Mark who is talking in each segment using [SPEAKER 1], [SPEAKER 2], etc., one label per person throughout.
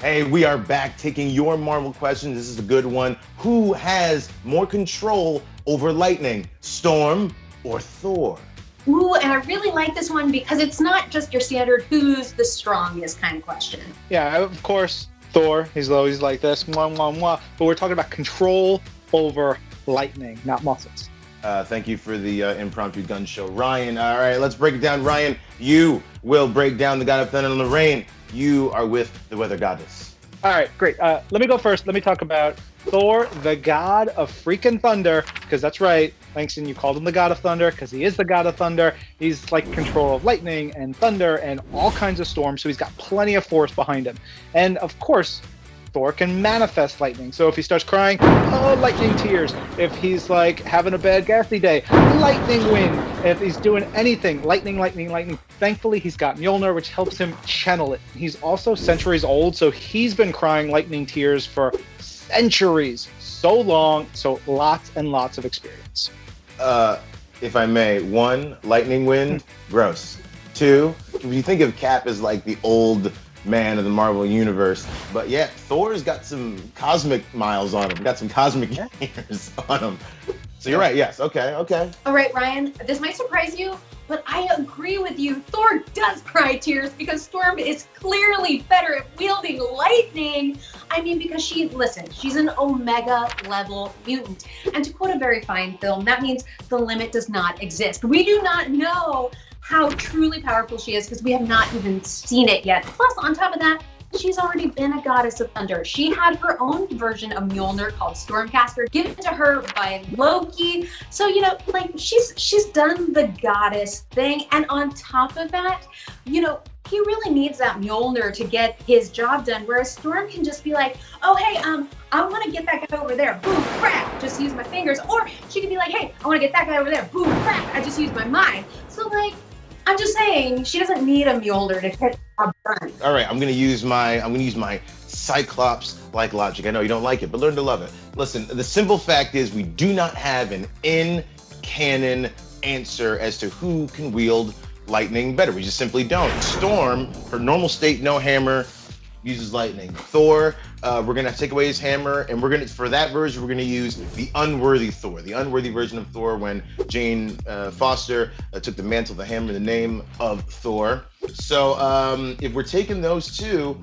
[SPEAKER 1] Hey, we are back taking your Marvel questions. This is a good one. Who has more control over lightning, Storm or Thor?
[SPEAKER 2] Ooh, and I really like this one because it's not just your standard who's the strongest kind of question.
[SPEAKER 3] Yeah, of course, Thor, he's always like this, mwah, mwah, mwah. But we're talking about control over lightning, not muscles.
[SPEAKER 1] Thank you for the impromptu gun show. Ryan, all right, let's break it down. Ryan, you will break down the God of Thunder, and Lorraine, you are with the Weather Goddess.
[SPEAKER 3] All right, great. Let me go first. Let me talk about Thor, the God of freaking thunder, because that's right, Langston, you called him the God of Thunder because he is the God of Thunder. He's like control of lightning and thunder and all kinds of storms, so he's got plenty of force behind him. And of course, Thor can manifest lightning. So if he starts crying, oh, lightning tears. If he's like having a bad gassy day, lightning wind. If he's doing anything, lightning, lightning, lightning. Thankfully, he's got Mjolnir, which helps him channel it. He's also centuries old, so he's been crying lightning tears for centuries. So long, so lots and lots of experience.
[SPEAKER 1] If I may, 1, lightning wind, gross. 2, if you think of Cap as like the old man of the Marvel Universe, but yeah, Thor's got some cosmic miles on him, got some cosmic years on him. So you're right, yes, okay.
[SPEAKER 2] All right, Ryan, this might surprise you, but I agree with you. Thor does cry tears because Storm is clearly better at wielding lightning. I mean, because she's an Omega level mutant. And to quote a very fine film, that means the limit does not exist. We do not know how truly powerful she is because we have not even seen it yet. Plus, on top of that, she's already been a goddess of thunder. She had her own version of Mjolnir called Stormcaster given to her by Loki. So, like she's done the goddess thing. And on top of that, he really needs that Mjolnir to get his job done. Whereas Storm can just be like, oh, hey, I want to get that guy over there. Boom, crack, just use my fingers. Or she can be like, hey, I want to get that guy over there. Boom, crack, I just use my mind. So like, I'm just saying, she doesn't need a Mjolnir to get the job done.
[SPEAKER 1] All right, I'm gonna use my Cyclops-like logic. I know you don't like it, but learn to love it. Listen, the simple fact is we do not have an in-canon answer as to who can wield lightning better. We just simply don't. Storm, her normal state, no hammer, uses lightning. Thor, we're gonna take away his hammer, and for that version, we're gonna use the unworthy Thor, the unworthy version of Thor when Jane Foster took the mantle, the hammer, in the name of Thor. So if we're taking those two,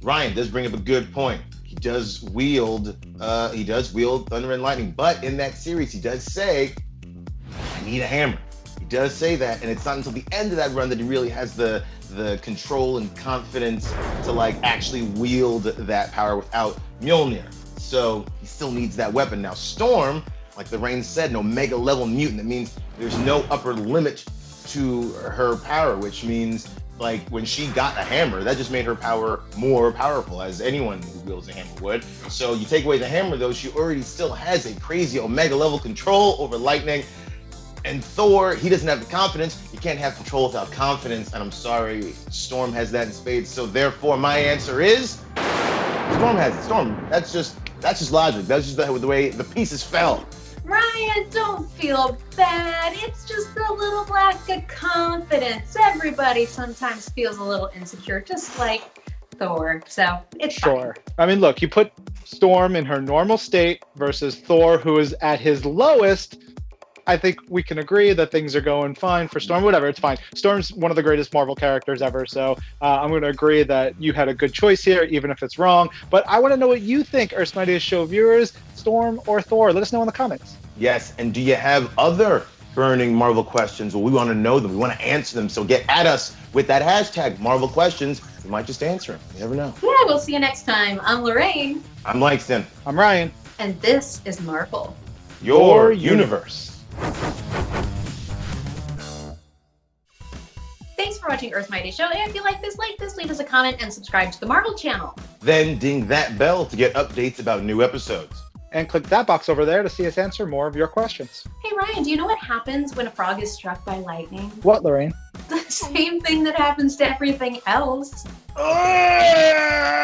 [SPEAKER 1] Ryan does bring up a good point. He does wield thunder and lightning, but in that series, he does say, I need a hammer. He does say that, and it's not until the end of that run that he really has the control and confidence to like actually wield that power without Mjolnir. So he still needs that weapon. Now Storm, like Lorraine said, an Omega level mutant. That means there's no upper limit to her power, which means like when she got a hammer, that just made her power more powerful, as anyone who wields a hammer would. So you take away the hammer though, she already still has a crazy Omega level control over lightning. And Thor, he doesn't have the confidence. You can't have control without confidence. And I'm sorry, Storm has that in spades. So therefore, my answer is Storm has it. Storm. That's just logic. That's just the way the pieces fell.
[SPEAKER 2] Ryan, don't feel bad. It's just a little lack of confidence. Everybody sometimes feels a little insecure, just like Thor. So it's
[SPEAKER 3] sure. Fine. I mean, look, you put Storm in her normal state versus Thor, who is at his lowest. I think we can agree that things are going fine for Storm. Whatever, it's fine. Storm's one of the greatest Marvel characters ever, so I'm going to agree that you had a good choice here, even if it's wrong. But I want to know what you think, Earth's Mightiest Show viewers, Storm or Thor. Let us know in the comments.
[SPEAKER 1] Yes, and do you have other burning Marvel questions? Well, we want to know them. We want to answer them. So get at us with that hashtag, Marvel Questions. We might just answer them. You never know.
[SPEAKER 2] Yeah, we'll see you next time. I'm Lorraine.
[SPEAKER 1] I'm Langston.
[SPEAKER 3] I'm Ryan.
[SPEAKER 2] And this is Marvel.
[SPEAKER 1] Your universe.
[SPEAKER 2] Thanks for watching Earth's Mighty Show. And if you like this, leave us a comment, and subscribe to the Marvel channel.
[SPEAKER 1] Then ding that bell to get updates about new episodes.
[SPEAKER 3] And click that box over there to see us answer more of your questions.
[SPEAKER 2] Hey, Ryan, do you know what happens when a frog is struck by lightning?
[SPEAKER 3] What, Lorraine?
[SPEAKER 2] The same thing that happens to everything else.